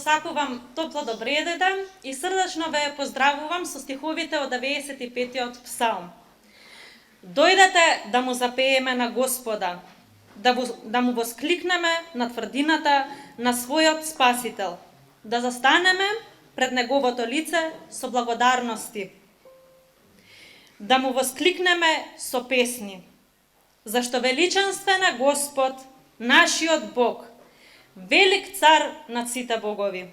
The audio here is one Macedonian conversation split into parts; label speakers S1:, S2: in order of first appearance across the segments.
S1: сакувам топло добре ден и срдечно ве поздравувам со стиховите од 95-тиот псалм. Дојдете да му запееме на Господа, да му воскликнеме на тврдината на својот Спасител, да застанеме пред Неговото лице со благодарности, да му воскликнеме со песни, зашто величанствен е Господ, нашиот Бог, велик цар над сите богови.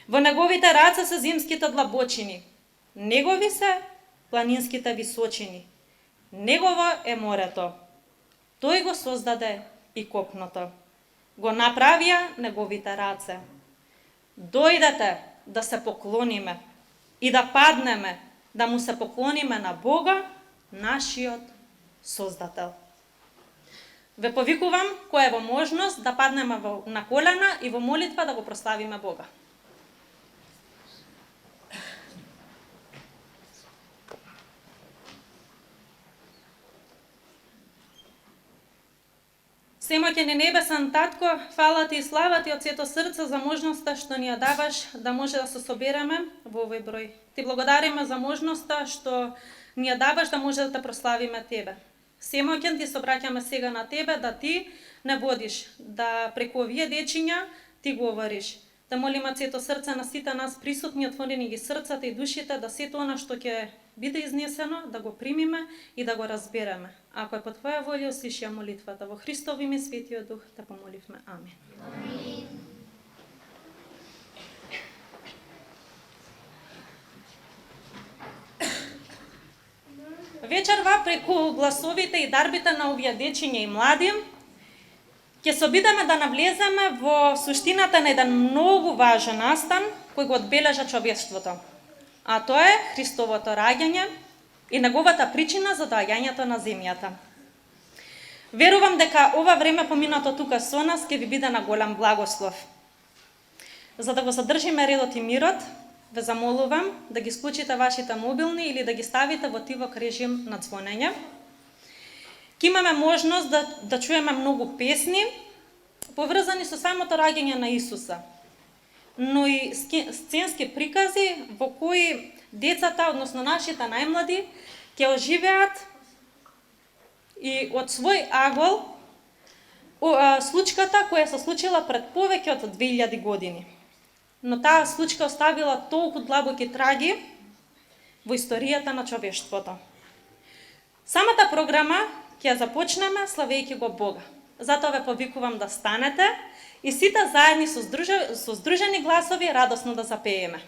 S1: Во Неговите раце се зимските длабочини, Негови се планинските височини. Негово е морето. Тој го создаде и копното. Го направија Неговите раце. Дојдете да се поклониме и да паднеме, да му се поклониме на Бога, нашиот Создател. Ве повикувам која е во можност да паднеме на колена и во молитва да го прославиме Бога. Всемоќен и небесен Татко, фала ти и слава ти од сето срце за можноста што ни ја даваш да може да се собереме во овој број. Ти благодариме за можноста што ни ја даваш да може да те прославиме Тебе. Всемоќен ти се обраќаме сега на Тебе да ти не водиш, да преку овие дечиња ти говориш. Да молиме сето срце на сите нас присутни, отворени ги срцата и душите, да сето она што ќе биде изнесено, да го примиме и да го разбереме. Ако е по Твоја волја, услиши ја молитвата. Во Христов име, Светиот Дух, те помоливме. Амин. Амин. Вечерва преку гласовите и дарбите на овие дечиња и млади, ќе се обидеме да навлеземе во суштината на еден многу важен настан кој го одбележа човештвото. А тоа е Христовото раѓање и неговата причина за доаѓањето на земјата. Верувам дека ова време поминато тука со нас ќе ви биде на голем благослов. За да го задржиме редот и мирот, ве замолувам да ги исклучите вашите мобилни или да ги ставите во тивок режим на звонење. Ке имаме можност да чуеме многу песни поврзани со самото раѓање на Исуса, но и сценски прикази во кои децата, односно нашите најмлади, ќе оживеат и од свој агол случката која се случила пред повеќе од 2000 години. Но таа случка оставила толку длабоки траги во историјата на човештвото. Самата програма ќе ја започнеме славејќи го Бога. Затоа ве повикувам да станете и сите заедни со здружени гласови радосно да запееме.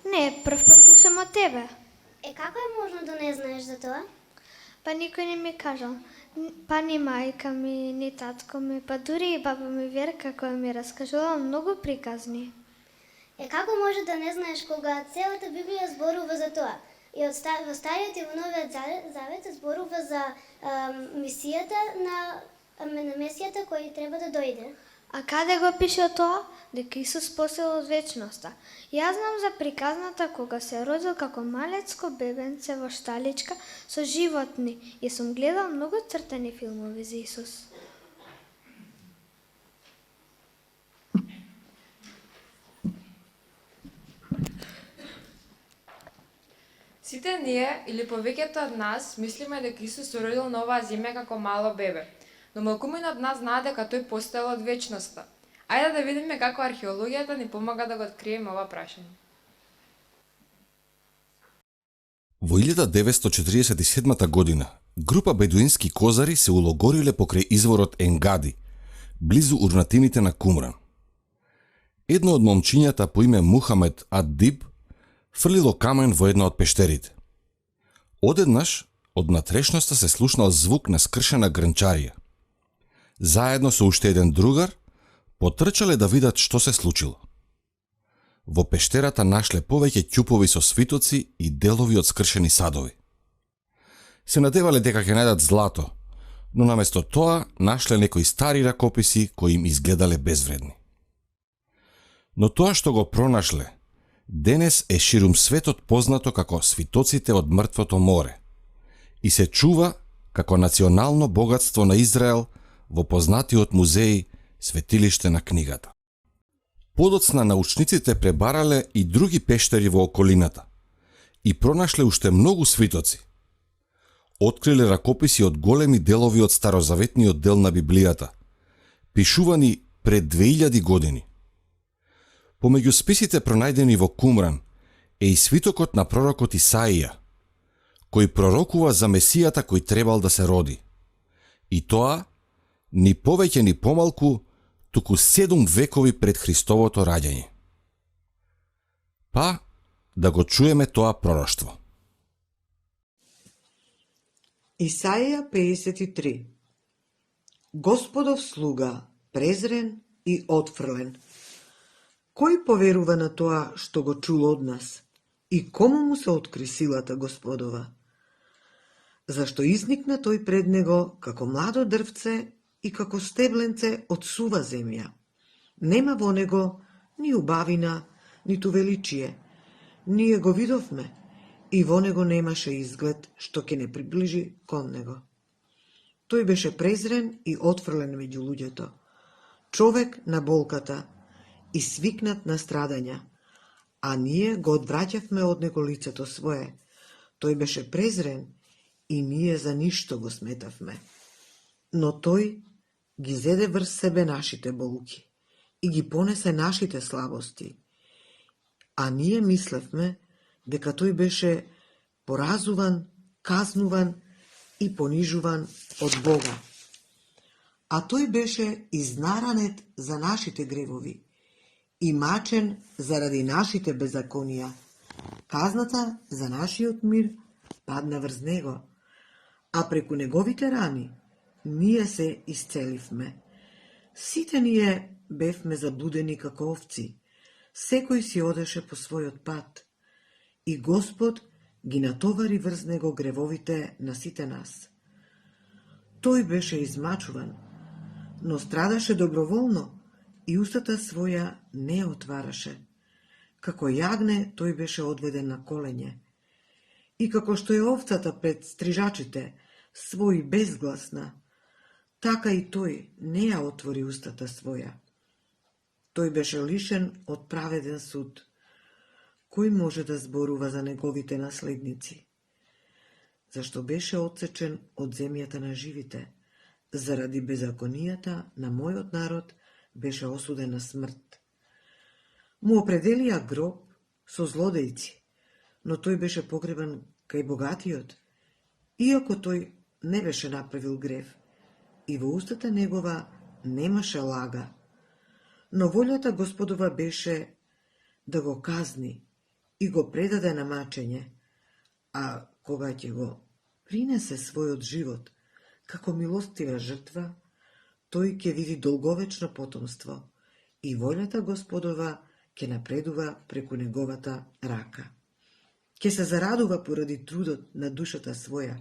S2: Не, прв пат слушам од тебе.
S3: Како е можно да не знаеш за тоа?
S2: Па никој не ми кажал. Па ни мајка ми, ни татко ми, па дури и баба ми Верка која ми раскажувала многу приказни.
S3: Како може да не знаеш кога целата Библија зборува за тоа? И во Стариот и во Новиот Завет зборува за мисијата на Месијата кој треба да дојде.
S2: А каде го пише тоа? Дека Исус посел од вечноста. Јас знам за приказната кога се родил како малецко бебенце во шталичка со животни и сум гледал многу цртани филмови за Исус.
S4: Сите ние, или повеќето од нас, мислиме дека Исус се родил на оваа земја како мало бебе, но малкумина од нас знаат дека тој постоел од вечноста. Ајде да видиме како археологијата ни помага да го откриеме ова прашање.
S5: Во 1947 година, група бедуински козари се улогориле покрај изворот Енгади, близу урнатините на Кумран. Едно од момчињата по име Мухамед ад-Диб фрлило камен во една од пештерите. Одеднаш, од натрешноста се слушнал звук на скршена грнчарија. Заедно со уште еден другар, потрчале да видат што се случило. Во пештерата нашле повеќе ќупови со свитоци и делови од скршени садови. Се надевале дека ќе најдат злато, но наместо тоа нашле некои стари ракописи кои им изгледале безвредни. Но тоа што го пронашле, денес е ширум светот познато како свитоците од мртвото море и се чува како национално богатство на Израел во познатиот музеј Светилиште на книгата. Подоцна научниците пребарале и други пештери во околината и пронашле уште многу свитоци. Откриле ракописи од големи делови од старозаветниот дел на Библијата, пишувани пред 2000 години. Помеѓу списите пронајдени во Кумран е и свитокот на пророкот Исаија, кој пророкува за Месијата кој требал да се роди. И тоа ни повеќе ни помалку, туку 7 векови пред Христовото раѓање. Па, да го чуеме тоа пророштво.
S6: Исаија 53. Господов слуга, презрен и отфрлен. Кој поверува на тоа што го чул од нас? И кому му се откри силата Господова? Зашто изникна тој пред него како младо дрвце и како стебленце од сува земја. Нема во него ни убавина, ниту величие. Ние го видовме и во него немаше изглед што ќе не приближи кон него. Тој беше презрен и отфрлен меѓу луѓето, човек на болката и свикнат на страдања, а ние го одвраќавме од него лицето свое. Тој беше презрен и ние за ништо го сметавме. Но тој ги зеде врз себе нашите болки и ги понесе нашите слабости. А ние мислевме дека тој беше поразуван, казнуван и понижуван од Бога. А тој беше изнаранет за нашите гревови и мачен заради нашите беззаконија. Казната за нашиот мир падна врз него, а преку неговите рани ние се исцеливме. Сите ние бевме заблудени како овци, секој си одеше по својот пат, и Господ ги натовари врз него гревовите на сите нас. Тој беше измачуван, но страдаше доброволно и устата своја не отвараше. Како јагне тој беше одведен на колене. И како што е овцата пред стрижачите, свој безгласна, така и тој не ја отвори устата своја. Тој беше лишен од праведен суд. Кој може да зборува за неговите наследници? Зашто беше отсечен од земјата на живите, заради беззаконијата на мојот народ беше осуден на смрт. Му определија гроб со злодејци, но тој беше погребан кај богатиот, иако тој не беше направил грев, и во устата негова немаше лага. Но волјата Господова беше да го казни и го предаде на мачење, а кога ќе го принесе својот живот како милостива жртва, тој ќе види долговечно потомство и волјата Господова ќе напредува преку неговата рака. Ќе се зарадува поради трудот на душата своја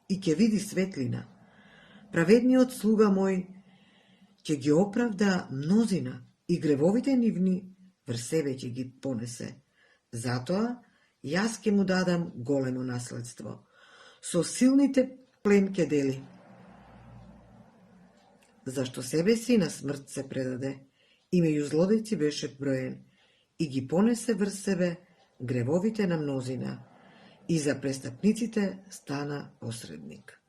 S6: и ќе види светлина. Праведниот слуга мој ќе ги оправда мнозина и гревовите нивни врз себе ќе ги понесе. Затоа јас ќе му дадам големо наследство. Со силните плен ќе дели. Зашто себе си на смрт се предаде и меѓу злодејци беше броен и ги понесе врз себе гревовите на мнозина и за престапниците стана посредник.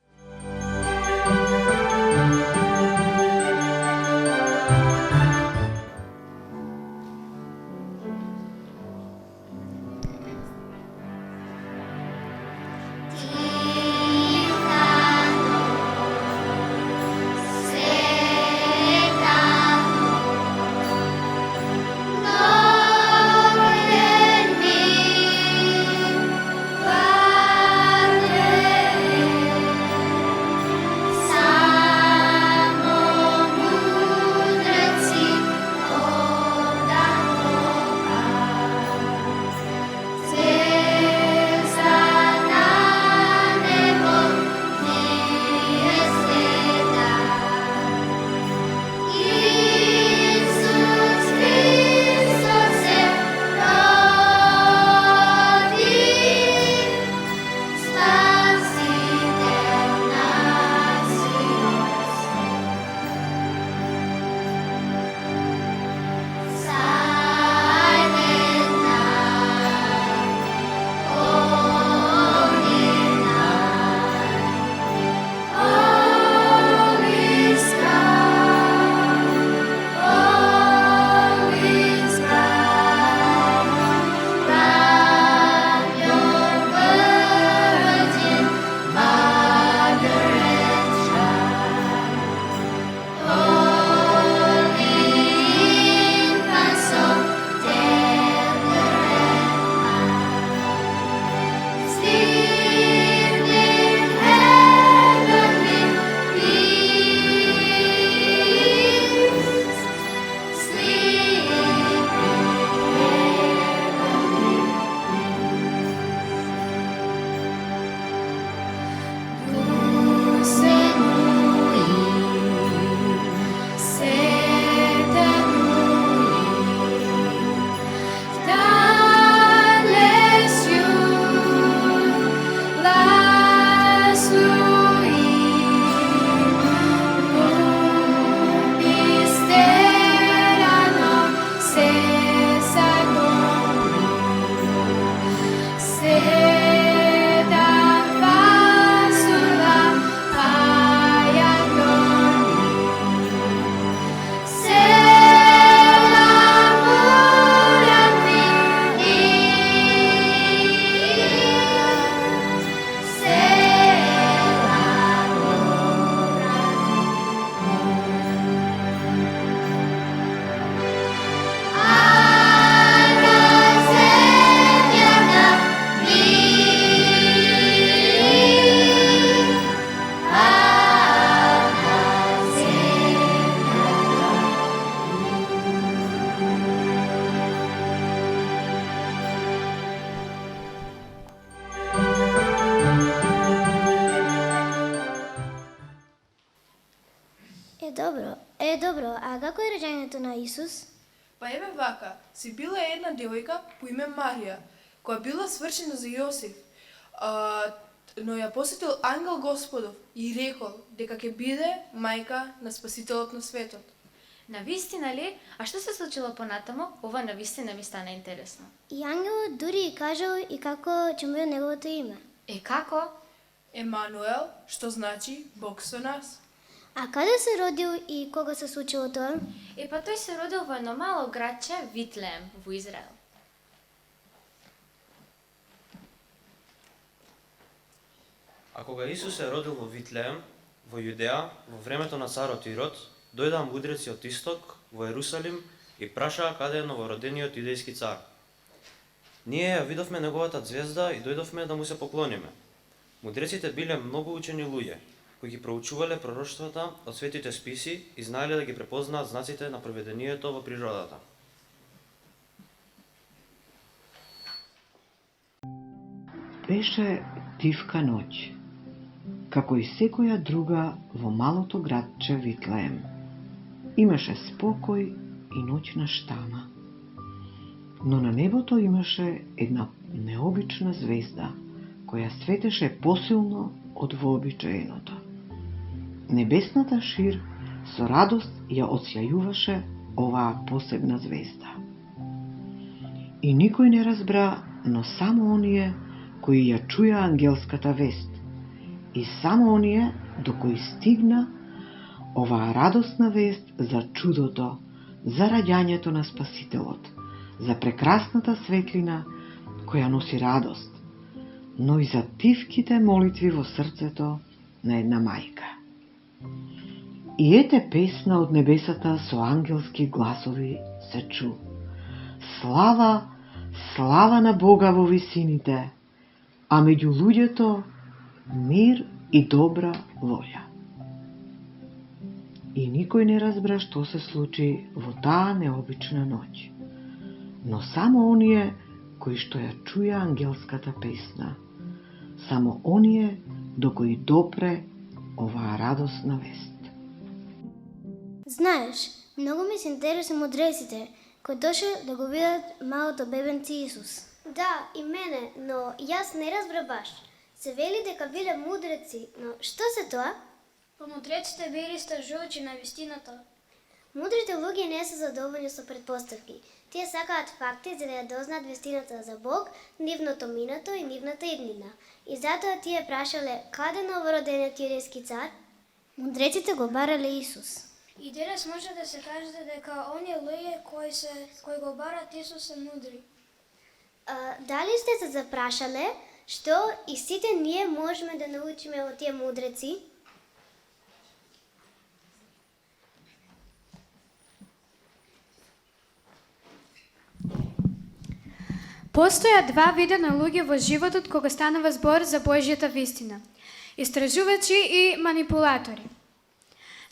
S3: Добро, а како е раѓањето на Исус?
S7: Па еве вака, си била една девојка по име Марија, која била свршена за Јосиф, но ја посетил ангел Господов и рекол дека ќе биде мајка на Спасителот на светот.
S8: Навистина ли? А што се случило понатаму? Ова навистина ми стана интересно.
S3: И ангелот дури и кажал и како ќе му е неговото име.
S8: Како?
S7: Емануел, што значи Бог со нас.
S3: А каде се родил и кога се случило тоа?
S8: Па тој се родил во едно мало градче Витлеем во Израел.
S9: А кога Исус се родил во Витлеем, во Јудеа, во времето на царот Ирод, дојдаа мудреци од исток во Ерусалим и прашаа каде е новородениот јудејски цар. Ние ја видовме неговата ѕвезда и дојдовме да му се поклониме. Мудреците биле многу учени луѓе, кои ги проучувале пророштвата од светите списи и знаеле да ги препознаат знаците на провидението во природата.
S6: Беше тивка ноќ, како и секоја друга во малото градче Витлеем. Имаше спокој и ноќна штама. Но на небото имаше една необична звезда, која светеше посилно од вообичаеното. Небесната шир со радост ја осјајуваше оваа посебна звезда. И никој не разбра, но само оние кои ја чуја ангелската вест и само оние до кои стигна оваа радосна вест за чудото, за раѓањето на Спасителот, за прекрасната светлина која носи радост, но и за тивките молитви во срцето на една мајка. И ете песна од небесата со ангелски гласови се чу. Слава, слава на Бога во висините, а меѓу луѓето мир и добра волја. И никој не разбра што се случи во таа необична ноќ. Но само оние кои што ја чуја ангелската песна, само оние до кои допре оваа радосна вест.
S3: Знаеш, многу ми се интересува мудреците кои дошли да го видат малото бебенце Исус. Да, и мене, но јас не разбра баш. Се вели дека биле мудреци, но што се тоа?
S2: Мудреците били стражувачи на вистината.
S3: Мудрите луѓе не се задоволни со предпоставки. Тие сакаат факти за да ја дознаат вистината за Бог, нивното минато и нивната иднина. И затоа тие прашале каде новородениот јудејски цар? Мудреците го барале Исус.
S2: И денес може да се каже дека оние луѓе кои го барат Исус се мудри.
S3: Дали сте се запрашале што и сите ние можеме да научиме од тие мудреци?
S10: Постојат два вида на луѓе во животот кога станува збор за Божјата вистина. Истражувачи и манипулатори.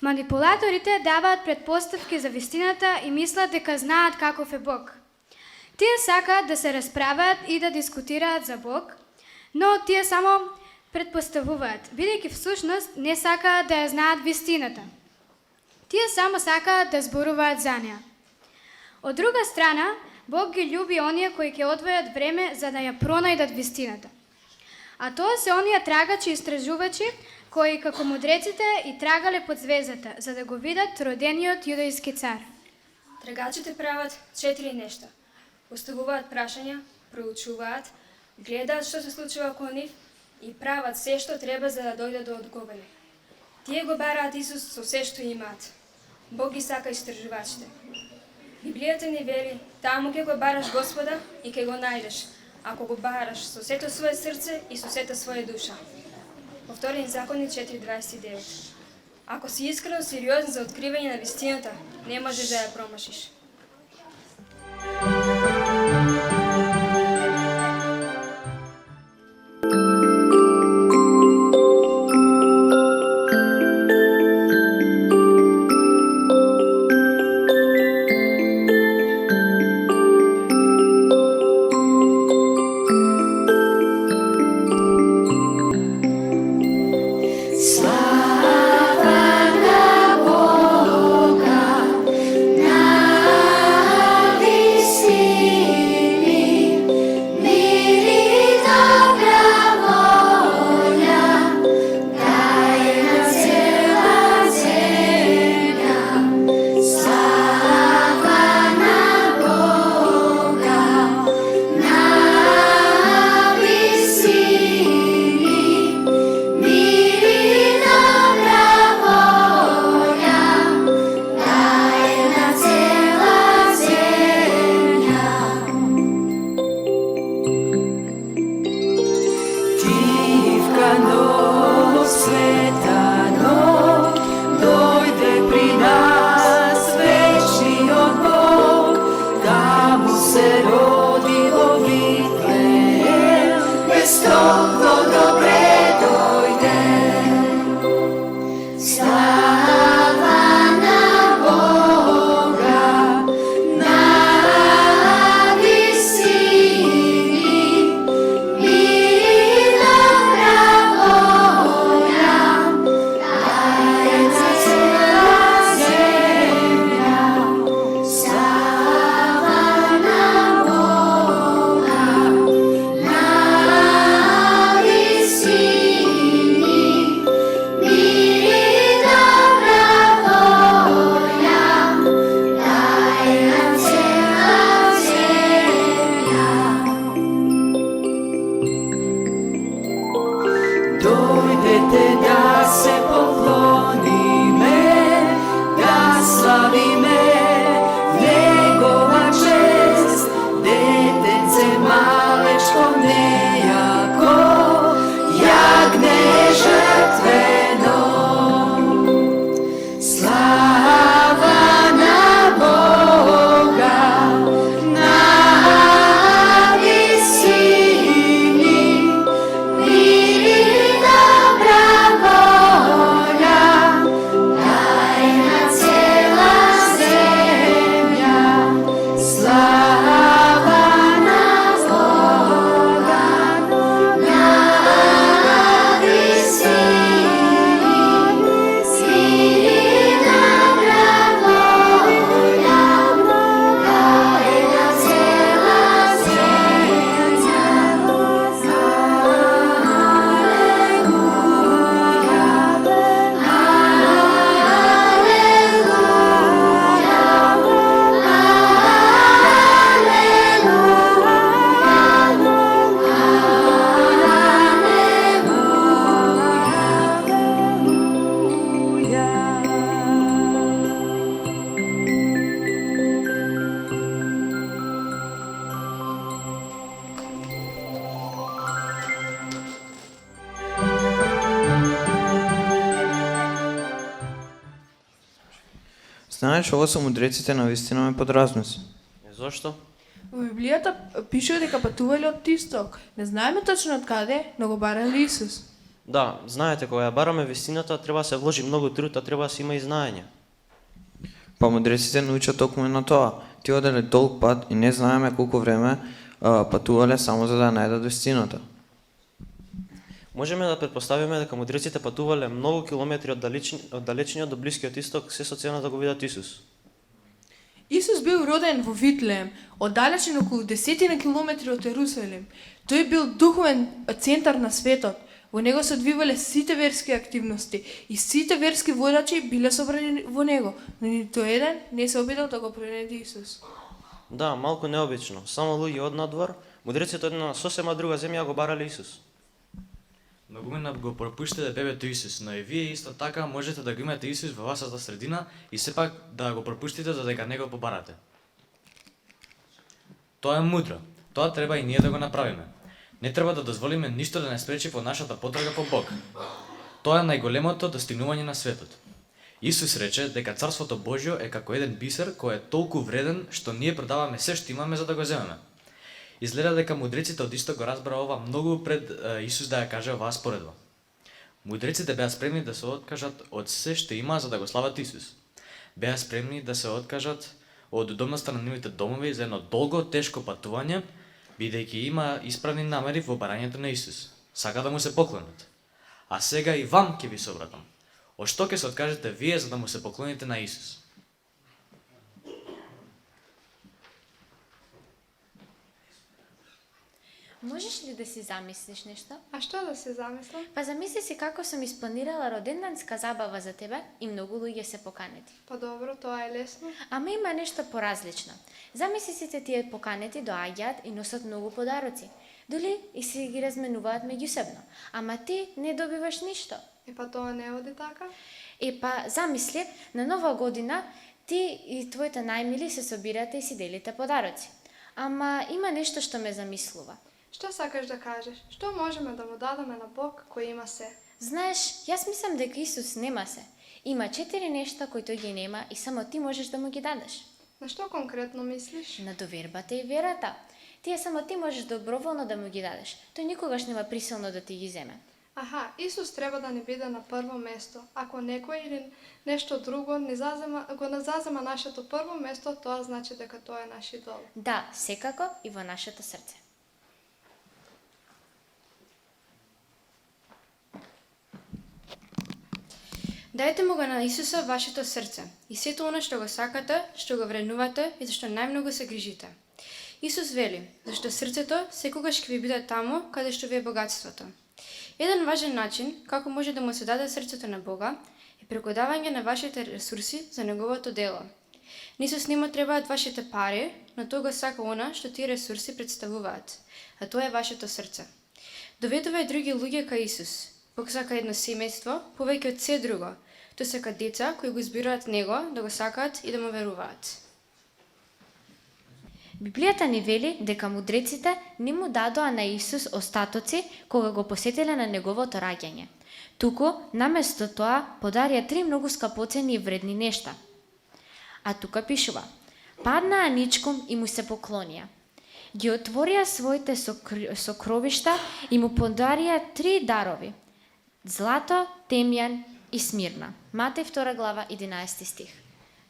S10: Манипулаторите даваат предпоставки за вистината и мислат дека знаат каков е Бог. Тие сакаат да се расправаат и да дискутираат за Бог, но тие само предпоставуваат, бидејќи всушност не сакаат да ја знаат вистината. Тие само сакаат да зборуваат за неа. Од друга страна, Бог ги љуби оние кои ќе одвојат време за да ја пронајдат вистината. А тоа се оние трагачи и истражувачи кои како мудреците и трагале под звездата за да го видат родениот јудејски цар.
S11: Трагачите прават 4 нешта. Поставуваат прашања, проучуваат, гледаат што се случува околу нив и прават се што треба за да дојдат до одговор. Тие го бараат Исус со се што имаат. Бог ги сака истражувачите. Библијата ни вели, таму ќе го бараш Господа и ќе го најдеш, ако го бараш со сето свое срце и со сета своја душа. Во Вторени закони 4:29. Ако си искрено сериозен за откривање на вистината, не можеш да ја промашиш.
S12: Дојдете да се поклониме, да славиме Негова чест. Детенце малечко нејако, јагне жртвено. Слава на Бога, на висини, мир и добра воља, дај на цела земја. Слава на Бога, на висини, мир и добра воља, дај на цела земја.
S13: Знаеш, ова со мудреците навистина ме подразноси.
S9: Зошто?
S7: Во Библијата пише дека патувале од исток. Не знаеме точно од каде, но го барале Исус.
S9: Да, знаете, кога ја бараме вистината, треба да се вложи многу труд, а треба да се има и знаење.
S13: Па мудреците научат токму и на тоа. Ти оделе долг пат и не знаеме колку време патувале само за да најдат вистината.
S9: Можеме да претпоставиме дека мудреците патувале многу километри од далечниот до блискиот исток, се со цена да го видат Исус.
S7: Исус бил роден во Витлеем, оддалечен околу 10 километри од Ерусалим. Тој бил духовен центар на светот. Во него се одвивале сите верски активности и сите верски водачи биле собрани во него, но ниту еден не се обидел да го пронеди Исус.
S9: Да, малку необично. Само луѓе од надвор, мудреците од една сосема друга земја го барале Исус.
S14: Многумина го пропуштите бебето Исус, но и вие исто така можете да го имате Исус во вашата средина и сепак да го пропуштите за дека не го побарате. Тоа е мудро. Тоа треба и ние да го направиме. Не треба да дозволиме ништо да не спречи во нашата потрага по Бог. Тоа е најголемото достигнување на светот. Исус рече дека Царството Божјо е како еден бисер кој е толку вреден што ние продаваме се што имаме за да го земеме. Изгледа дека мудреците од исток го разбра ова многу пред Исус да ја каже оваа споредба. Мудреците беа спремни да се откажат од се што има за да го слават Исус. Беа спремни да се откажат од удобноста на нивните домови за едно долго, тешко патување, бидејќи има исправни намери во барањето на Исус. Сака да му се поклонат. А сега и вам ќе ви се обратам. Од што ќе се откажете вие за да му се поклоните на Исус?
S8: Можеш ли да си замислиш нешто?
S10: А што да се замислам?
S8: Па замисли си како сум испланирала роденденска забава за тебе и многу луѓе се поканети.
S10: Па добро, тоа е лесно.
S8: Ама има нешто поразлично. Замисли си се тие поканети доаѓаат и носат многу подароци. Доли и си ги разменуваат меѓусебно. Ама ти не добиваш ништо.
S10: Па тоа не оди така?
S8: Па замисли, на нова година ти и твоите најмили се собирате и си делите подароци. Ама има нешто што ме замислува.
S10: Што сакаш да кажеш? Што можеме да му дадеме на Бог кој има се?
S8: Знаеш, јас мислам дека Исус нема се. Има 4 нешта кои тој ги нема и само ти можеш да му ги дадеш.
S10: На што конкретно мислиш?
S8: На довербата и верата. Тие само ти можеш доброволно да му ги дадеш. Тој никогаш нема присилно да ти ги земе.
S10: Аха, Исус треба да ни биде на прво место. Ако некој или нешто друго го не зазема нашето прво место, тоа значи дека тоа е наш идол.
S8: Да, секако и во нашето срце.
S11: Дајте му го на Исуса вашето срце и сето оно што го сакате, што го вреднувате и зашто најмногу се грижите. Исус вели, зашто срцето секогаш ќе ви биде таму каде што ви е богатството. Еден важен начин како може да му се даде срцето на Бога е преку давање на вашите ресурси за неговото дело. На Исус не му требаат вашите пари, но тој го сака она што тие ресурси представуваат, а тоа е вашето срце. Доведувај други луѓе кај Исус. Бог сака едно семејство повеќе од се друго. Тој сака деца кои го избираат него, да го сакаат и да му веруваат.
S8: Библијата ни вели дека мудреците не му дадоа на Исус остатоци кога го посетиле на неговото раѓање. Туку, наместо тоа, подарија 3 многу скапоцени и вредни нешта. А тука пишува: паднаа ничком и му се поклонија. Ги отворија своите сокровишта и му подарија 3 дарови: злато, темјан и смирна. Матеј 2 глава 11 стих.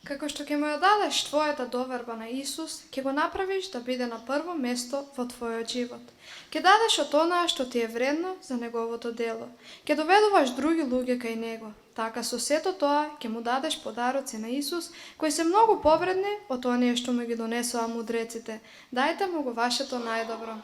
S15: Како што ќе му ја дадеш твојата доверба на Исус, ќе го направиш да биде на прво место во твојот живот. Ќе дадеш од онаа што ти е вредно за неговото дело. Ќе доведуваш други луѓе кај него. Така со сето тоа ќе му дадеш подароци на Исус, кои се многу повредни од оние што му ги донесоа мудреците. Дајте му го вашето најдобро.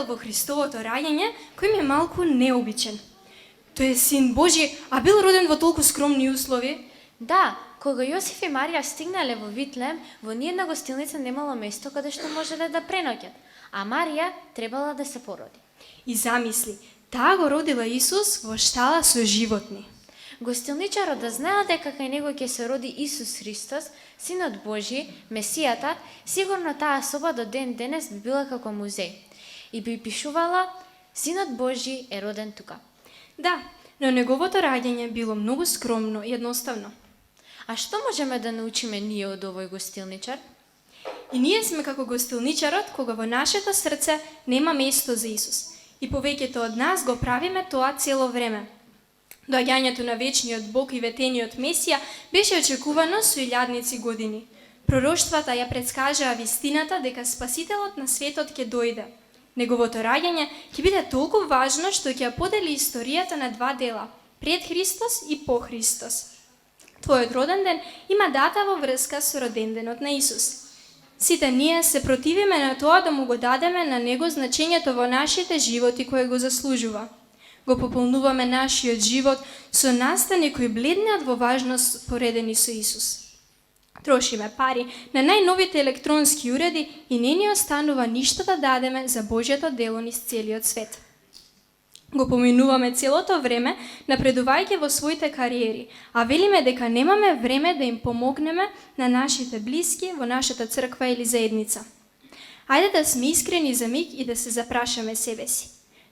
S7: дел во Христовото раѓање, кој ми е малку необичен. Тој е син Божи, а бил роден во толку скромни услови.
S8: Да, кога Јосиф и Марија стигнале во Витлеем, во ниедна гостилница немало место каде што можеле да преноќат, а Марија требала да се породи.
S7: И замисли, таа го родила Исус во штала со животни.
S8: Гостилничарот да знаел дека кај него ќе се роди Исус Христос, Синот Божи, Месијата, сигурно таа соба до ден денес би била како музеј. И би пишувала, Синот Божи е роден тука.
S7: Да, но неговото раѓање било многу скромно и едноставно.
S8: А што можеме да научиме ние од овој гостилничар?
S7: И ние сме како гостилничарот кога во нашето срце нема место за Исус. И повеќето од нас го правиме тоа цело време. Доаѓањето на вечниот Бог и ветениот Месија беше очекувано со илјадници години. Пророштвата ја предскажаа вистината дека Спасителот на светот ќе дојде. Неговото раѓање ќе биде толку важно што ќе ја подели историјата на два дела, пред Христос и по Христос. Твојот роден ден има дата во врска со роденденот на Исус. Сите ние се противиме на тоа да му го дадеме на него значењето во нашите животи кое го заслужува. Го пополнуваме нашиот живот со настани кои бледнеат во важност поредени со Исус. Трошиме пари на најновите електронски уреди и не ни останува ништо да дадеме за Божјото дело низ целиот свет. Го поминуваме целото време, напредувајќи во своите кариери, а велиме дека немаме време да им помогнеме на нашите блиски во нашата црква или заедница.
S11: Ајде да сме искрени за миг и да се запрашаме себе си.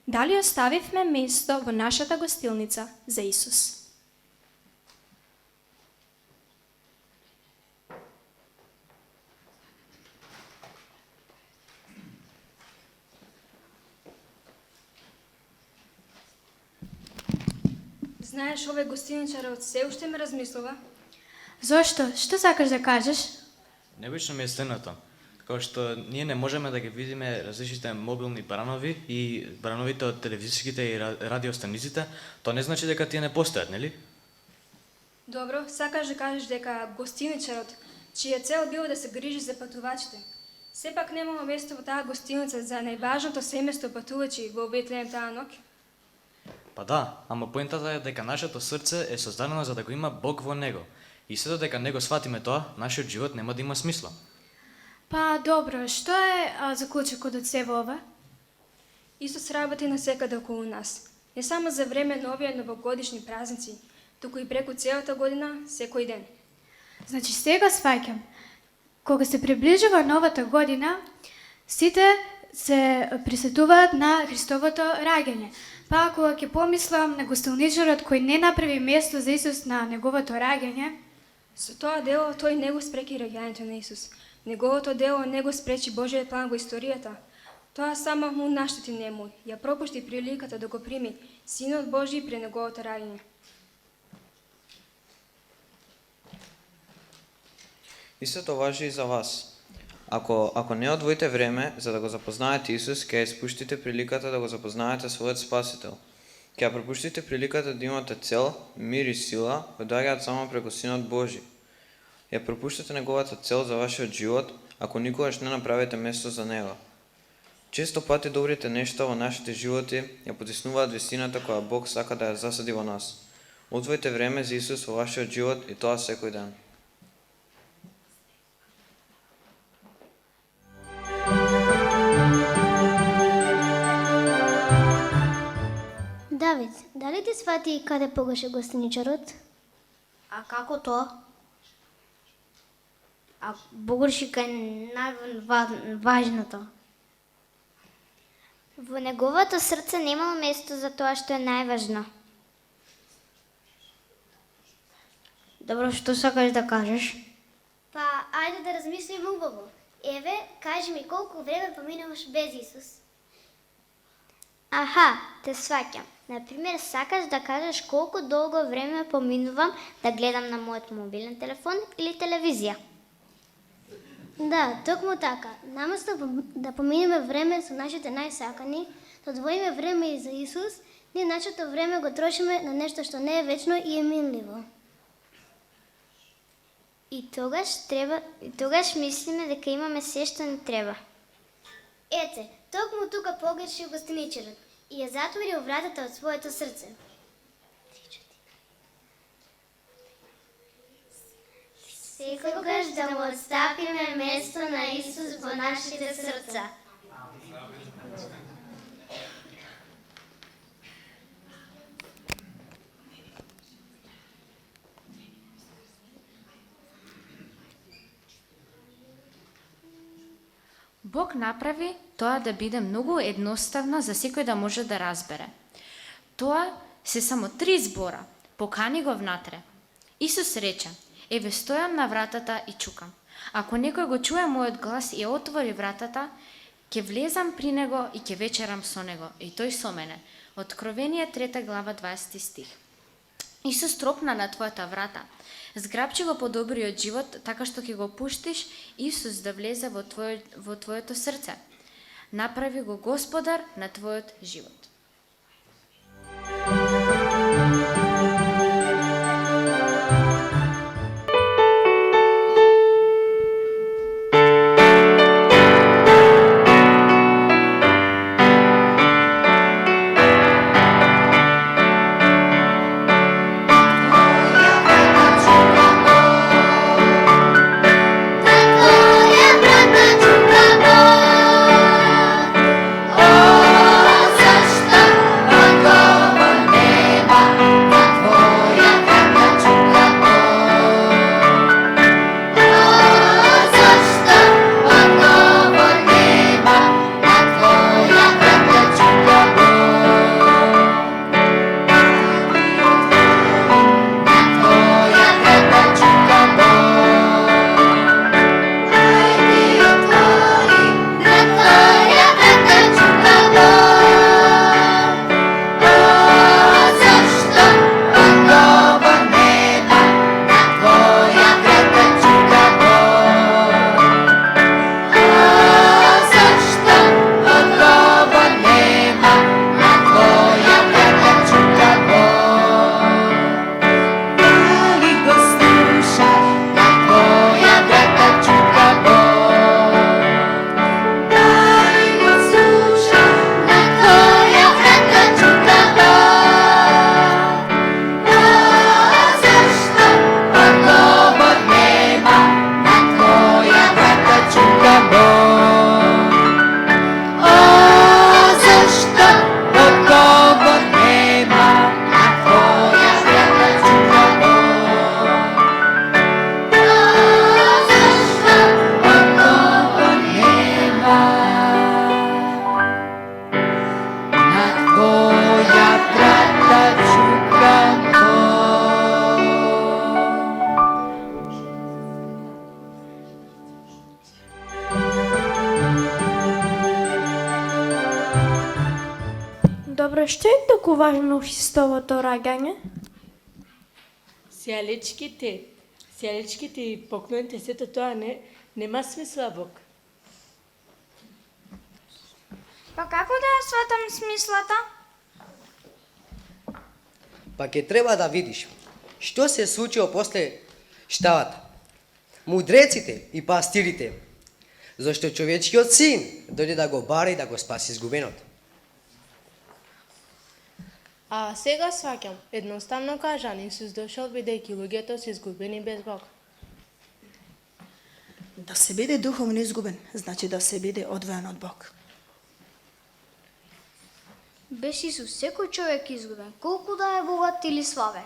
S11: Дали оставивме место во нашата гостилница за Исус? Знаеш, овој гостиничарот се уште ме размислува.
S10: Зошто? Што сакаш да кажеш?
S14: Необично ми е следното. Како што ние не можеме да ги видиме различните мобилни бранови и брановите од телевизиските и радиостаниците, тоа не значи дека тие не постојат, нели?
S11: Добро, сакаш да кажеш дека гостиничарот, чија цел бил да се грижи за патувачите, сепак немало место во таа гостиница за најважното семејство патувачи во Ветлеем таа ноќ?
S14: Па да, ама поентата е дека нашето срце е создадено за да го има Бог во него. И се додека не го сватиме тоа, нашиот живот нема да има смисла.
S10: Па добро, што е заклучокот од сево ова?
S11: Исус работи насекаде околу нас. Не само за време на овие новогодишни празници, туку и преку целата година, секој ден.
S10: Значи сега сваќам. Кога се приближува новата година, сите се присетуваат на Христовото раѓање. Па кога ќе помислам на гостилничарот кој не направи место за Исус на неговото раѓање,
S11: со тоа дело тој не го спреки раѓањето на Исус. Неговото дело не го спречи Божиот план во историјата. Тоа само му наштети нему, ја пропушти приликата да го прими Синот Божи при неговото раѓање.
S13: Истото важи и за вас. Ако не одвоите време за да го запознаете Исус, ќе ја испуштите приликата да го запознаете својот Спасител. Ќе ја пропуштите приликата да имате цел, мир и сила, кои доаѓаат само преку Синот Божи. Ја пропуштате неговата цел за вашиот живот, ако никогаш не направите место за него. Често пати добрите нешта во нашите животи ја потиснуваат вистината која Бог сака да ја засади во нас. Одвојте време за Исус во вашиот живот и тоа секој ден.
S3: Давид, дали ти свати каде погаше гостиничарот?
S16: А како тоа? А погрешика е најважното.
S3: Во неговото срце немало место за тоа што е најважно.
S16: Добро, што сакаш да кажеш?
S3: Па, ајде да размислиме убаво. Еве, кажи ми колку време поминуваш без Исус? Аха, те сваќам. Например, сакаш да кажеш колку долго време поминувам да гледам на мојот мобилен телефон или телевизија. Да, токму така. Наместо да поминеме време со нашите најсакани, да одвоиме време и за Исус, ние нашето време го трошиме на нешто што не е вечно и е минливо. И тогаш мислиме дека имаме се што ни треба. Ете, токму тука погреши гостиничарот и ја затворил вратата од своето срце. Секогаш да му отстапиме место на Исус во нашите срца.
S8: Бог направи тоа да биде многу едноставно за секој да може да разбере. Тоа се само 3 збора. Покани го внатре. Исус рече: еве стојам на вратата и чукам. Ако некој го чуе мојот глас и отвори вратата, ќе влезам при него и ќе вечерам со него и тој со мене. Откровение 3 глава 20 стих. Исус тропна на твојата врата. Зграбчи го по добриот живот, така што ќе го пуштиш Исус да влезе во твоето срце. Направи го Господар на твојот живот.
S12: Zašto
S17: што е толку важно во Христовото раѓање?
S18: Сијалечките и поклоните, сето тоа нема смисла Бог.
S2: Па како да ја сватам смислата?
S19: Па ќе треба да видиш што се случило после штавата. Мудреците и пастирите, зашто човечкиот син дојде да го бара и да го спаси изгубеното.
S20: А сега сваќам, едноставно кажан, Исус дошол бидејќи луѓето се изгубени без Бог.
S21: Да се биде духовно изгубен, значи да се биде одвоен од Бог.
S2: Без Исус секој човек изгубен, колку да е богат или славен.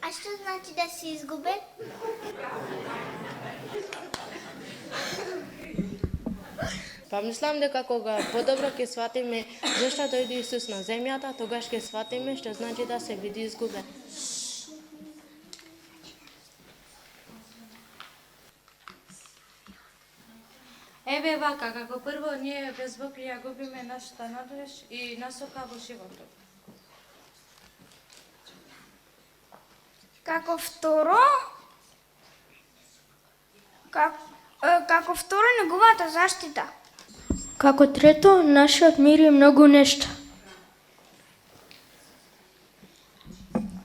S3: А што значи да си изгубен?
S20: Па мислам дека кога подобро ќе сватиме зашто дојде Исус на земјата, тогаш ќе сватиме што значи да се биде изгубен.
S22: Еве вака, како прво ние без Бог ја губиме нашата надеж и насока во животот.
S2: Како второ, неговата заштита.
S17: Како трето, нашиот мир и многу нешта.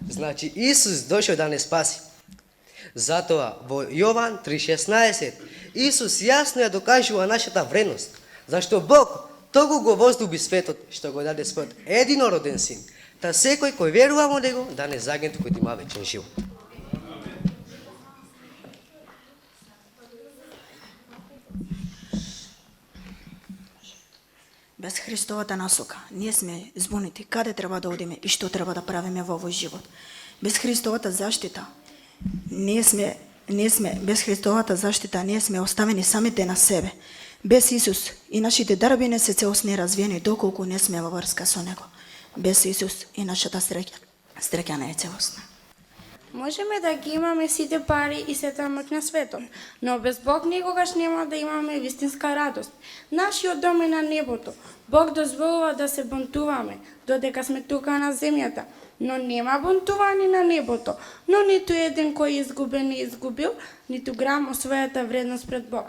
S19: Значи Исус дошол да не спаси. Затоа во Јован 3:16 Исус јасно ја докажува нашата вредност, зашто Бог толку го возлюби светот што го даде својот единороден син, та секој кој верува во него да не загине, туку да има вечен живот.
S21: Без Христовата насока, ние сме збунети каде треба да одиме и што треба да правиме во овој живот. Без Христовата заштита, ние сме оставени самите на себе. Без Исус и нашите дарби не се целосни развиени доколку не сме во врска со Него. Без Исус и нашата среќа не е целосна.
S23: Можеме да ги имаме сите пари и сета моќ на светот, но без Бог никогаш нема да имаме вистинска радост. Нашиот дом е на небото. Бог дозволува да се бунтуваме, додека сме тука на земјата, но нема бунтување на небото, но ниту еден кој изгубен не изгубил, ниту грам о својата вредност пред Бог.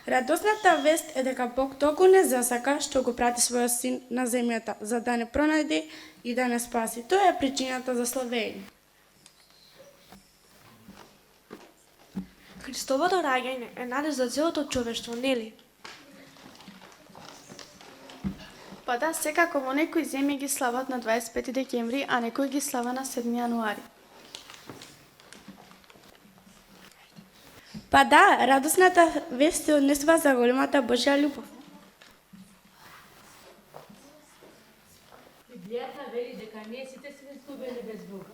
S23: Радосната вест е дека Бог толку не засака што го прати својот син на земјата, за да не пронајде и да не спаси. Тоа е причината за славење.
S17: Христовото раѓање е надеж за целото човештво, нели?
S15: Па да, секако во некои земји ги слават на 25 декември, а некои ги слава на 7 јануари.
S23: Па да, радосната вест се однесува за големата Божја љубов.
S18: Библијата вели дека ние сите сме изгубени без Бога.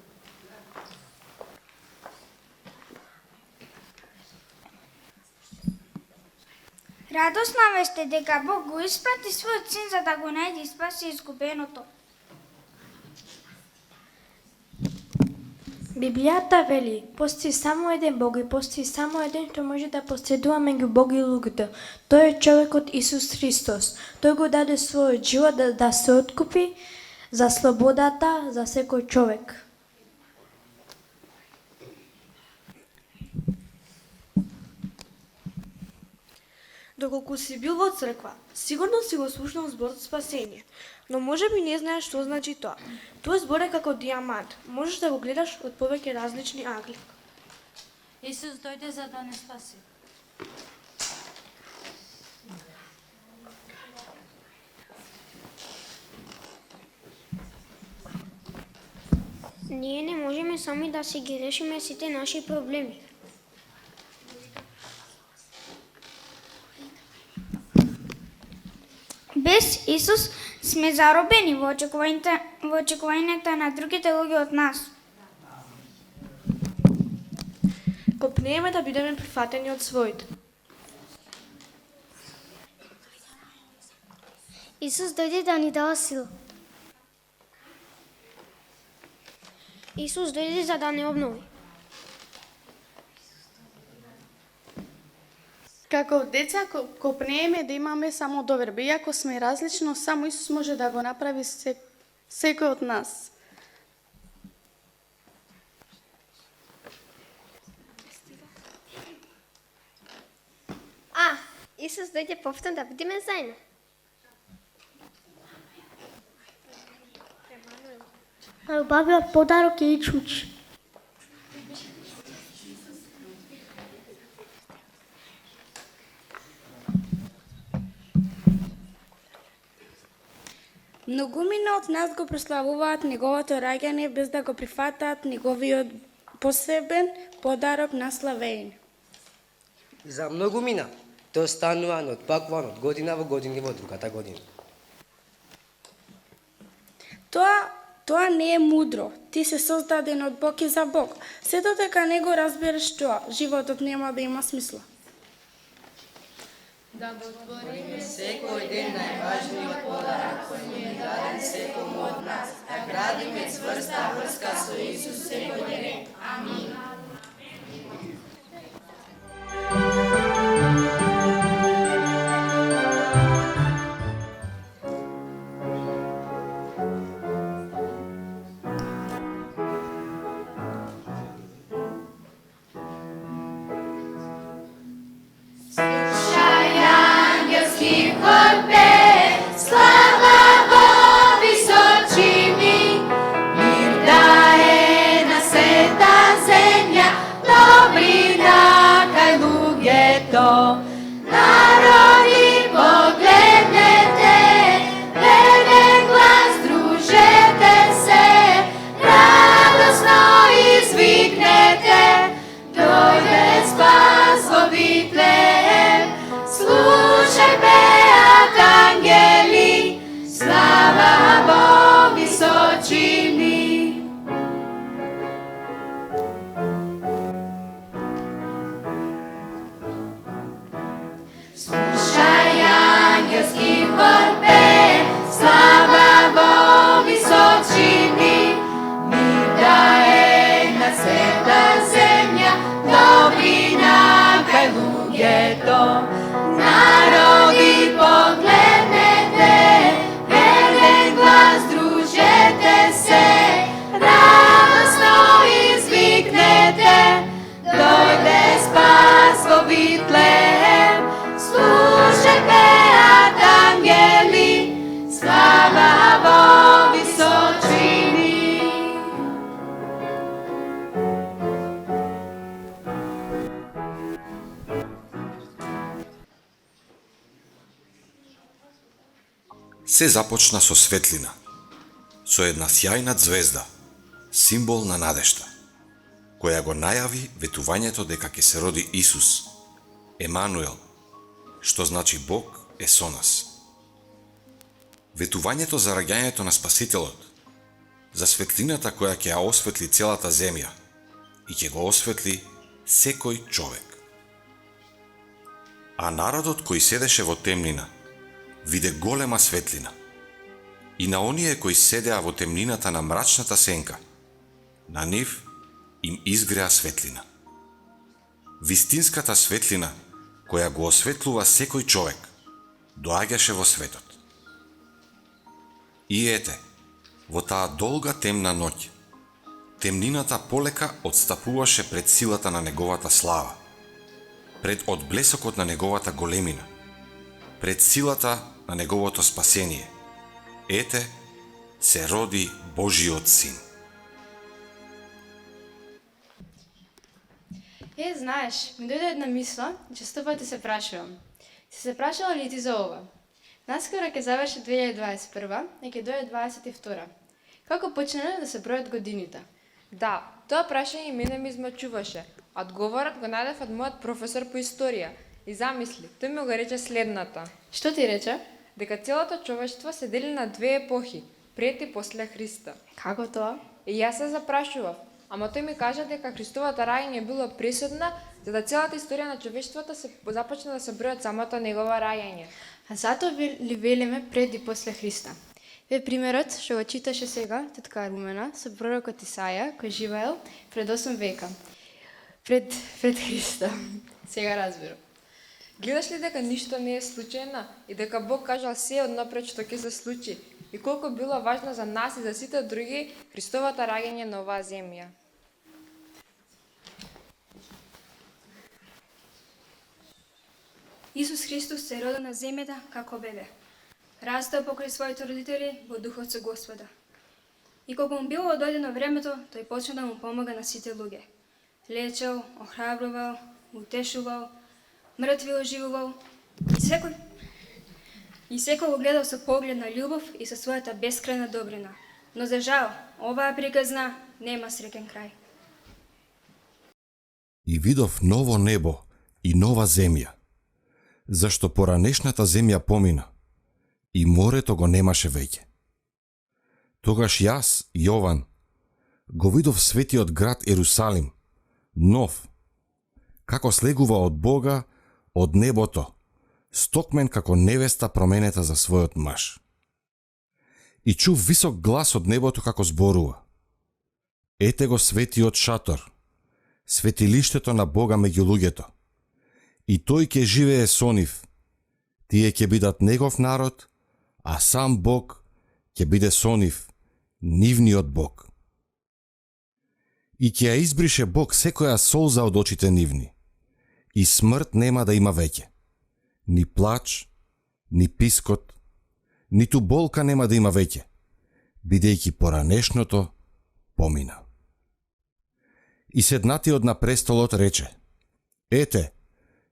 S2: Радосна вест е дека Бог го испрати својот син за да го најде и спаси изгубеното.
S17: Библијата вели, постои само еден Бог и постои само еден што може да посредува меѓу Бог и луѓето. Тој е човекот Исус Христос. Тој го даде својот живот да се откупи за слободата за секој човек.
S15: Доколку си бил во црква, сигурно си го слушнал зборот спасение, но можеби не знаеш што значи тоа. Тој збор е како дијамант, можеш да го гледаш од повеќе различни англи.
S22: Исус дојде за да не спаси.
S2: Ние не можеме сами да си ги решиме сите наши проблеми. Без Исус сме заробени во очекувањето на другите луѓе од нас.
S15: Копнееме да бидеме прифатени од своите.
S3: Исус дојде да ни дава сила.
S16: Исус дојде за да не обнови.
S23: Како деца копнееме да имаме само доверба. Иако сме различно, само Исус може да го направи секој од нас.
S3: Исус дојде повторно да бидеме заедно. Љубавиот подарок е и чуч.
S23: Многумина од нас го прославуваат неговото раѓање без да го прифатаат неговиот посебен подарок на славење.
S19: И за многумина тоа станува неотпакувано од година во година и во другата година.
S23: Тоа не е мудро. Ти се создаден од Бог и за Бог. Се додека не го разбереш тоа, животот нема да има смисла.
S12: Да го твориме секој ден најважниот подарок кој ни е даден секому од нас, да градиме цврста врска со Исус секој ден. Амин.
S1: Се започна со светлина, со една сјајна звезда, символ на надежта, која го најави ветувањето дека ќе се роди Исус, Емануел, што значи Бог е со нас. Ветувањето за раѓањето на Спасителот, за светлината која ќе ја осветли целата земја и ќе го осветли секој човек. А народот кој седеше во темнина, виде голема светлина. И на оние кои седеа во темнината на мрачната сенка, на нив им изгреа светлина. Вистинската светлина, која го осветлува секој човек, доаѓаше во светот. И ете, во таа долга темна ноќ, темнината полека отстапуваше пред силата на неговата слава, пред одблесокот на неговата големина, пред силата на неговото спасение. Ете, се роди Божиот син.
S11: Знаеш, ми дојде една мисла, често пати се прашувам. Си се прашала ли ти за ова? Наскоро ќе заврши 2021 и ќе дојде 22. Како почнале да се бројат годините?
S4: Да, тоа прашање мене ми измачуваше. Одговорот го најдев од мојот професор по историја. И замисли, тој ми го рече следната.
S11: Што ти рече?
S4: Дека целото човештво се дели на две епохи, пред и после Христа.
S11: Како тоа?
S4: И јас се запрашував, ама тој ми кажа дека Христовата раѓање било присудна, за да целата историја на човештвото се започна да се бројат самото негово раѓање.
S11: А зато ли велиме пред и после Христа? Ве примерот што го читаше сега тетка Румена со пророкот Исаја кој живеел пред 8 века. Пред Христа. Сега разбирам.
S4: Гледаш ли дека ништо не е случајно и дека Бог кажал се однапред што ќе се случи и колку било важно за нас и за сите други Христовото раѓање на оваа земја?
S11: Исус Христос се роди на земјата како бебе. Растал покрај своите родители во духот со Господа. И кога му било одредено времето, тој почна да му помага на сите луѓе. Лечел, охрабрувал, утешувал, мртви оживувал и секој го гледал со поглед на љубов и со својата бескрајна добрина. Но за жал, оваа приказна нема среќен крај.
S1: И видов ново небо и нова земја, зашто поранешната земја помина и морето го немаше веќе. Тогаш јас, Јован, го видов светиот град Ерусалим, нов, како слегува од Бога, од небото, стокмен како невеста променета за својот маж. И чув висок глас од небото како зборува: Ете го светиот шатор, светилиштето на Бога меѓу луѓето. И тој ќе живее со нив, тие ќе бидат негов народ, а сам Бог ќе биде со нив, нивниот Бог. И ќе ја избрише Бог секоја солза од очите нивни, и смрт нема да има веќе. Ни плач, ни пискот, ниту болка нема да има веќе, бидејќи поранешното помина. И седнатиот на престолот рече: Ете,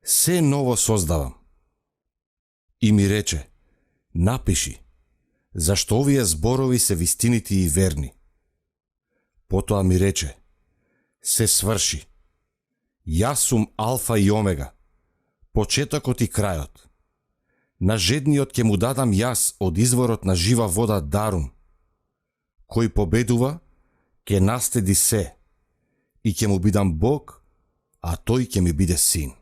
S1: се ново создавам. И ми рече: Напиши, зашто овие зборови се вистинити и верни. Потоа ми рече: Се сврши. Јас сум Алфа и Омега, почетокот и крајот. На жедниот ќе му дадам јас од изворот на жива вода дарум. Кој победува, ќе наследи се, и ќе му бидам Бог, а тој ќе ми биде син.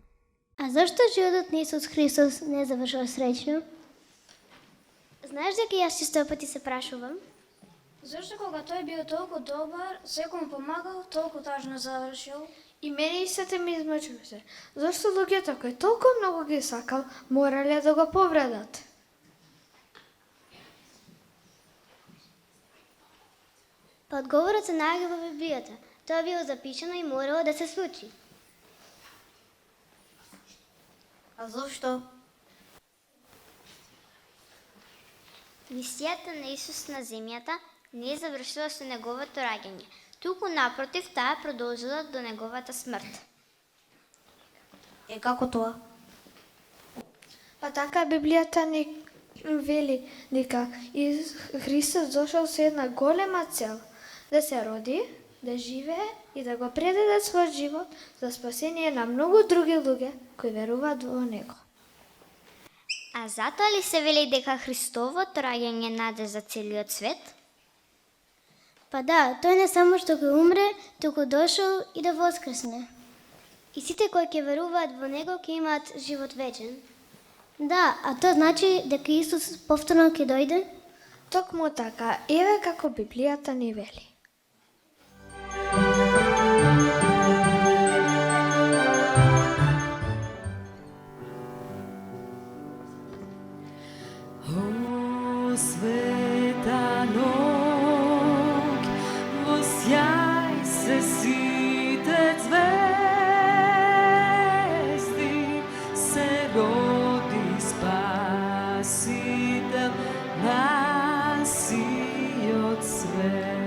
S3: А зашто животот на Исус Христос не завршува среќно? Знаеш дека јас често пати се прашувам?
S2: Зашто кога тој бил толку добар, секој му помагал, толку тажно завршил?
S5: И мене истите ми измачуваше. Зашто луѓето кои толку многу ги сакал, морале да го повредат?
S3: Па одговорот се наоѓа во Библијата. Тоа било запишано и морало да се случи.
S16: А зошто?
S3: Мисијата на Исус на земјата не е завршила со неговото раѓање, туку напротив таа продолжила до неговата смрт.
S16: Е како тоа?
S5: Па така Библијата ни вели дека Христос дошол со една голема цел, да се роди, да живее и да го предаде својот живот за спасение на многу други луѓе кои веруваат во него.
S3: А затоа ли се вели дека Христовото раѓање наде за целиот свет? Па да, тој не само што ќе умре, туку дошол и да воскресне. И сите кои ќе веруваат во него ќе имаат живот вечен. Да, а тоа значи дека Исус повторно ќе дојде?
S5: Токму така, еве како Библијата ни вели.
S12: Света ног, во сјај се сите звезди, се роди Спасител на сиот свет.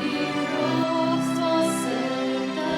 S12: И родство света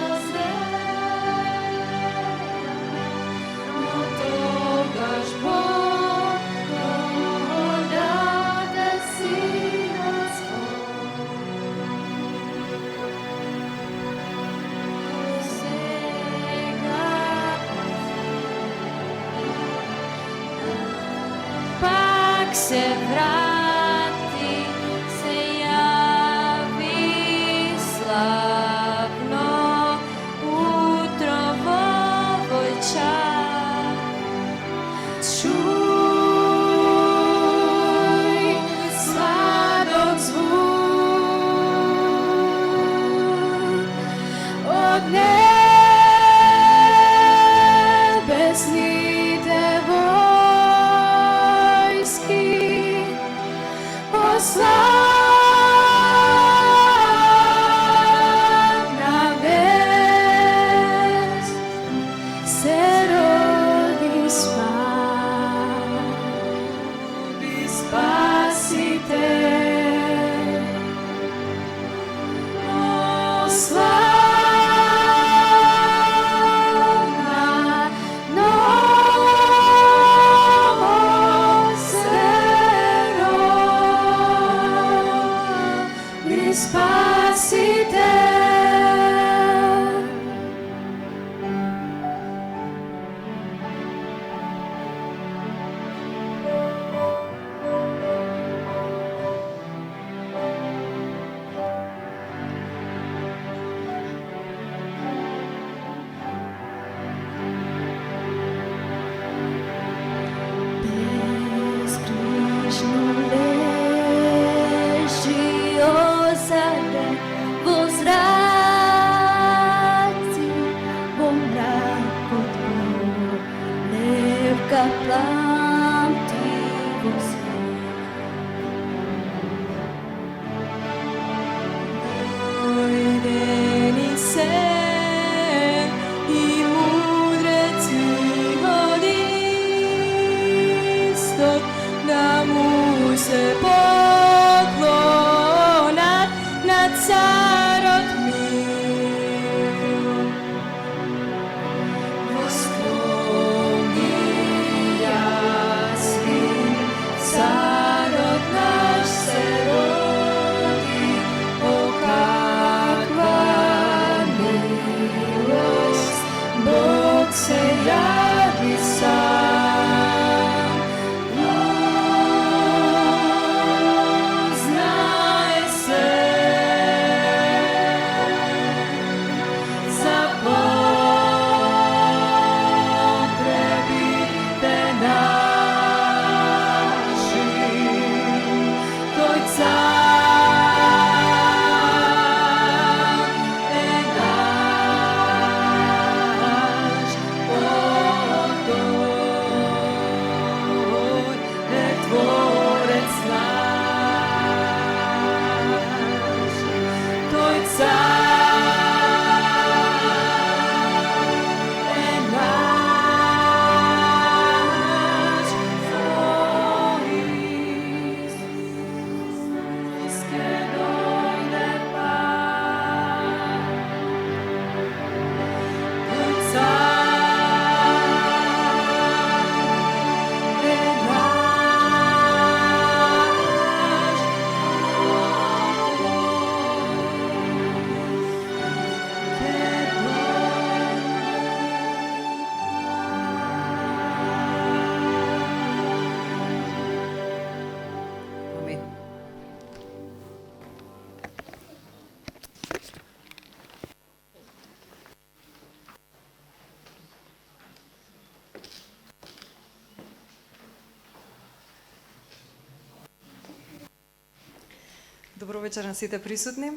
S6: Добро вечер на сите присутни.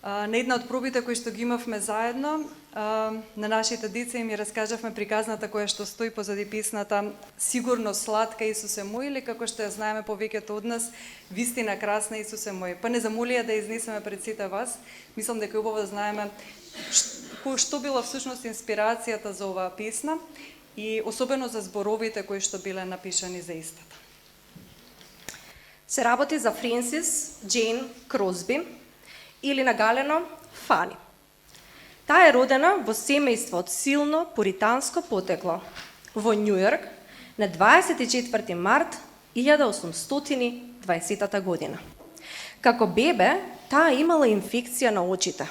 S6: На една од пробите кои што ги имавме заедно, на нашите деца им ја раскажавме приказната која што стои позади песната "Сигурно сладка Исусе мој" или како што ја знаеме повеќето од нас, "Вистина красна Исусе мој". Па не замолија да изнесеме пред сите вас. Мислам дека е убаво да знаеме што била всушност инспирацијата за оваа песна и особено за зборовите кои што биле напишани за истата.
S7: Се работи за Френсис Джейн Кросби или нагалено Фани. Таа е родена во семејство од силно пуританско потекло во Њујорк на 24 март 1820 година. Како бебе, таа имала инфекција на очите,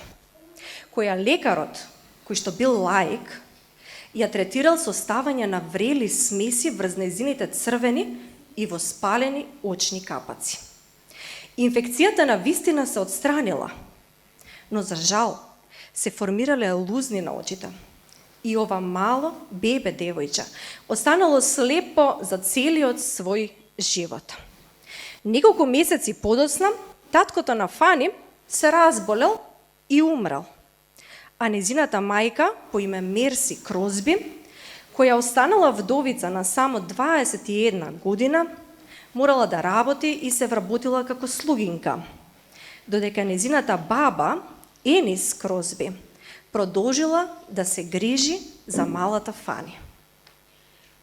S7: која лекарот, кој што бил лаик, ја третирал со ставање на врели смеси врз нејзините црвени и воспалени очни капаци. Инфекцијата на вистина се отстранила, но за жал се формирале лузни на очите. И ова мало бебе девојче останало слепо за целиот свој живот. Неколку месеци подоцна, таткото на Фани се разболел и умрел, а незината мајка по име Мерси Кросби, која останала вдовица на само 21 година, морала да работи и се вработила како слугинка, додека незината баба, Енис Кросби, продолжила да се грижи за малата Фани.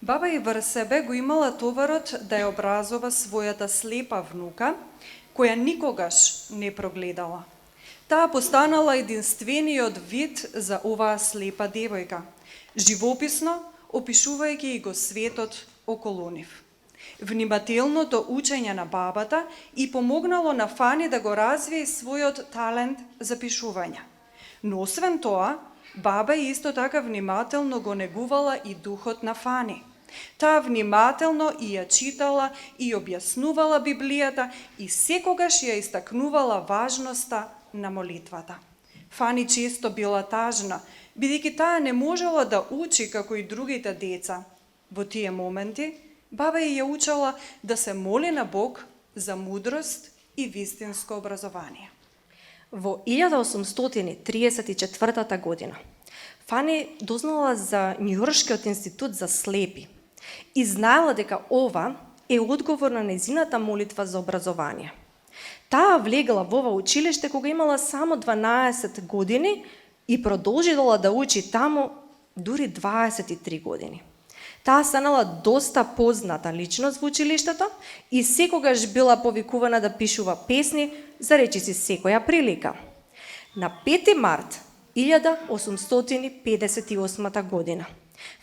S6: Баба и врз себе го имала товарот да ја образува својата слепа внука, која никогаш не прогледала. Таа постанала единствениот вид за оваа слепа девојка, живописно опишувајќи го светот околу нив. внимателното учење на бабата и помогнало на Фани да го развие својот талент за пишување. Но освен тоа, баба исто така внимателно го негувала и духот на Фани. Таа внимателно и ја читала и објаснувала Библијата и секогаш ја истакнувала важноста на молитвата. Фани често била тажна, бидејќи таа не можела да учи како и другите деца. Во тие моменти, баба ја учела да се моли на Бог за мудрост и вистинско образование.
S7: Во 1834 година Фани дознала за Њујоршкиот институт за слепи и знаела дека ова е одговор на нејзината молитва за образование. Таа влегла во ова училиште кога имала само 12 години и продолжила да учи таму дури 23 години. Таа станала доста позната личност во училиштето и секогаш била повикувана да пишува песни за речиси секоја прилика. На 5 март 1858 година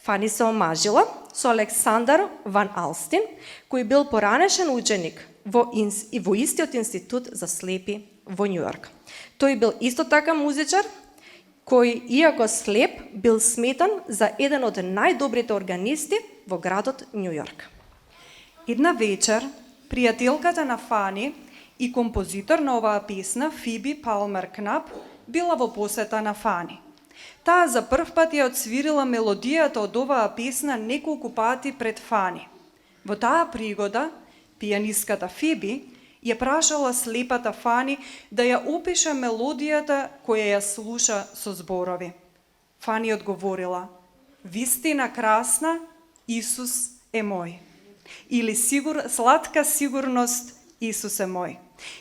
S7: Фани се омажила со Александар Ван Алстин, кој бил поранешен ученик во истиот институт за слепи во Њујорк. Тој бил исто така музичар, кој, иако слеп, бил сметан за еден од најдобрите органисти во градот Њујорк.
S6: Една вечер, пријателката на Фани и композитор на оваа песна, Фиби Палмер Кнап, била во посета на Фани. Таа за прв пат ја отсвирила мелодијата од оваа песна неколку пати пред Фани. Во таа пригода, пијанистката Фиби ја прашала слепата Фани да ја опише мелодијата која ја слуша со зборови. Фани одговорила: "Вистина красна, Исус е мој." Или сладка сигурност, Исус е мој.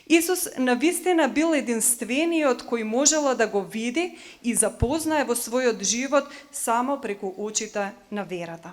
S6: Исус навистина бил единствениот кој можела да го види и запознае во својот живот само преку очите на верата.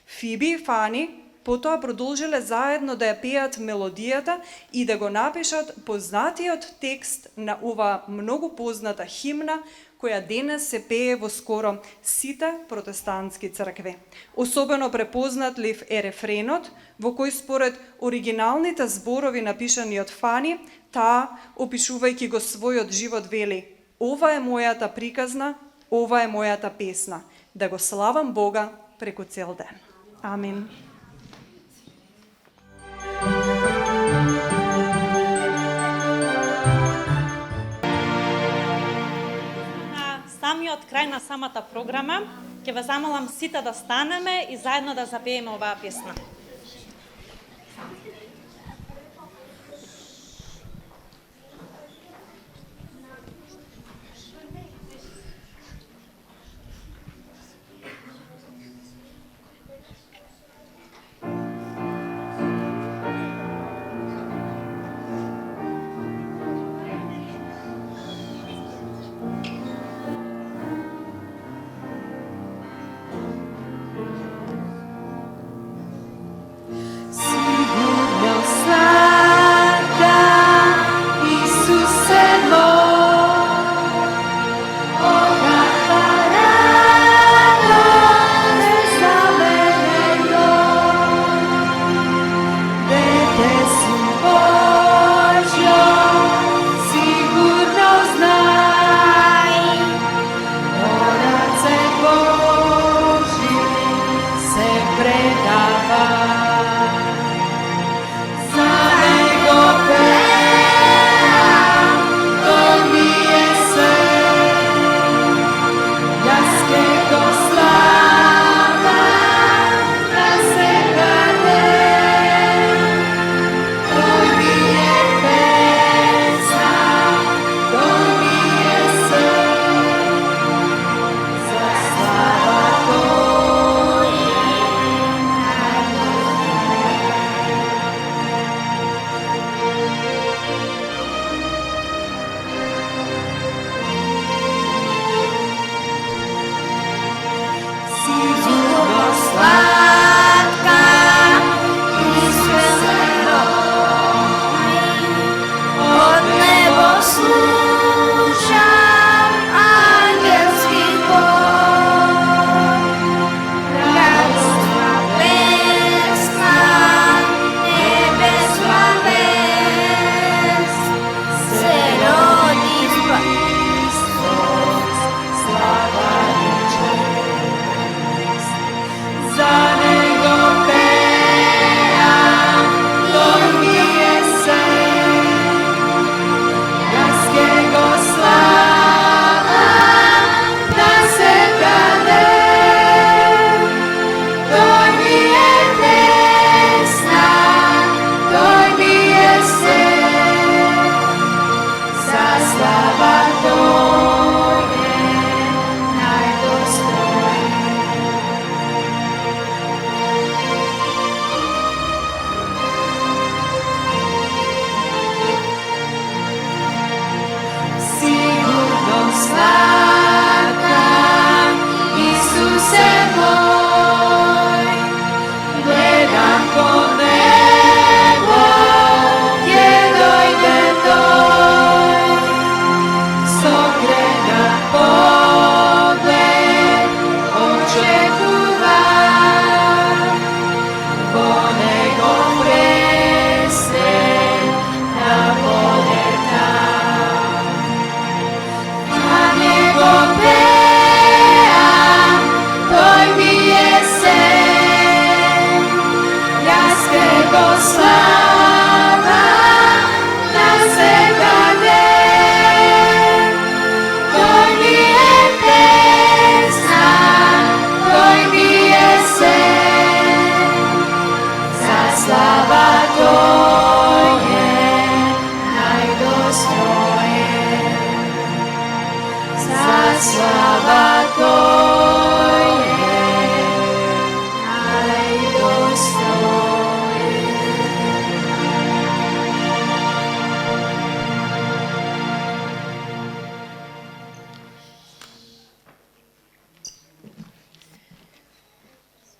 S6: Фиби и Фани потоа продолжиле заедно да ја пеат мелодијата и да го напишат познатиот текст на ова многу позната химна, која денес се пее во скоро сите протестантски цркви. Особено препознатлив е рефренот, во кој според оригиналните зборови напишани од Фани, таа, опишувајќи го својот живот, вели: "Ова е мојата приказна, ова е мојата песна, да го славам Бога преку цел ден." Амин.
S9: Самиот крај на самата програма, ќе ве замолам сите да станеме и заедно да запееме оваа песна.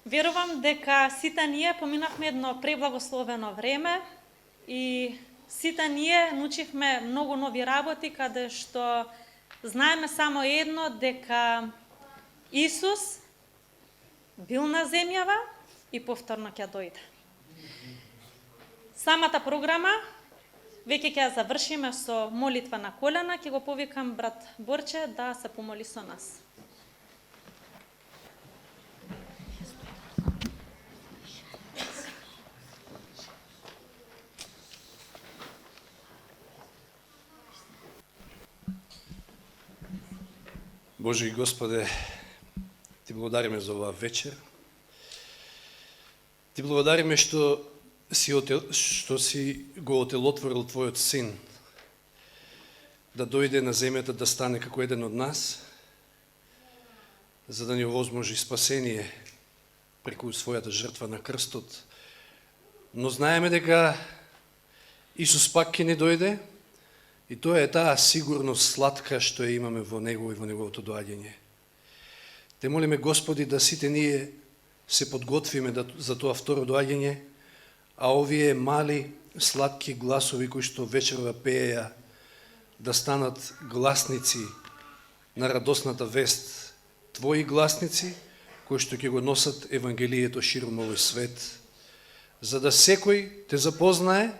S9: Верувам дека сите ние поминавме едно преблагословено време и сите ние научивме многу нови работи, каде што знаеме само едно, дека Исус бил на земјава и повторно ќе дојде. Самата програма веќе ќе ја завршиме со молитва на колена, ќе го повикам брат Борче да се помоли со нас.
S10: Боже и Господе, Ти благодариме за оваа вечер. Ти благодариме што си го отелотворил Твојот Син да дојде на земјата да стане како еден од нас, за да ни овозможи спасение преку својата жртва на крстот. Но знаеме дека Исус пак ќе ни дојде и тоа е таа сигурност сладка што ја имаме во Него и во Неговото доаѓање. Те молиме, Господи, да сите ние се подготвиме за тоа второ доаѓање, а овие мали, сладки гласови кои што вечерва пееја да станат гласници на радосната вест, Твои гласници кои што ќе го носат Евангелието широм овој свет, за да секој Те запознае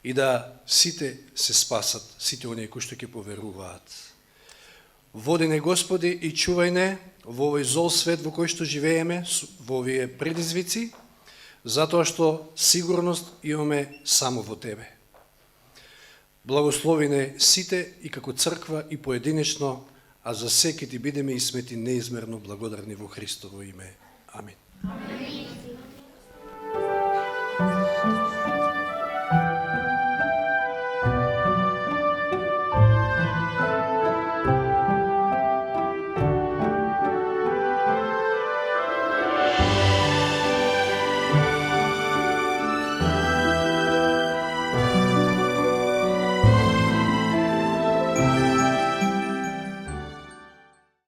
S10: и да сите се спасат, сите оние кои што ќе поверуваат. Води не, Господи, и чувај не во овој зол свет во кој што живееме, во овие предизвици, затоа што сигурност имаме само во Тебе. Благослови не сите и како црква и поединечно, а за секи Ти бидеме и сме Ти неизмерно благодарни во Христово име. Амин.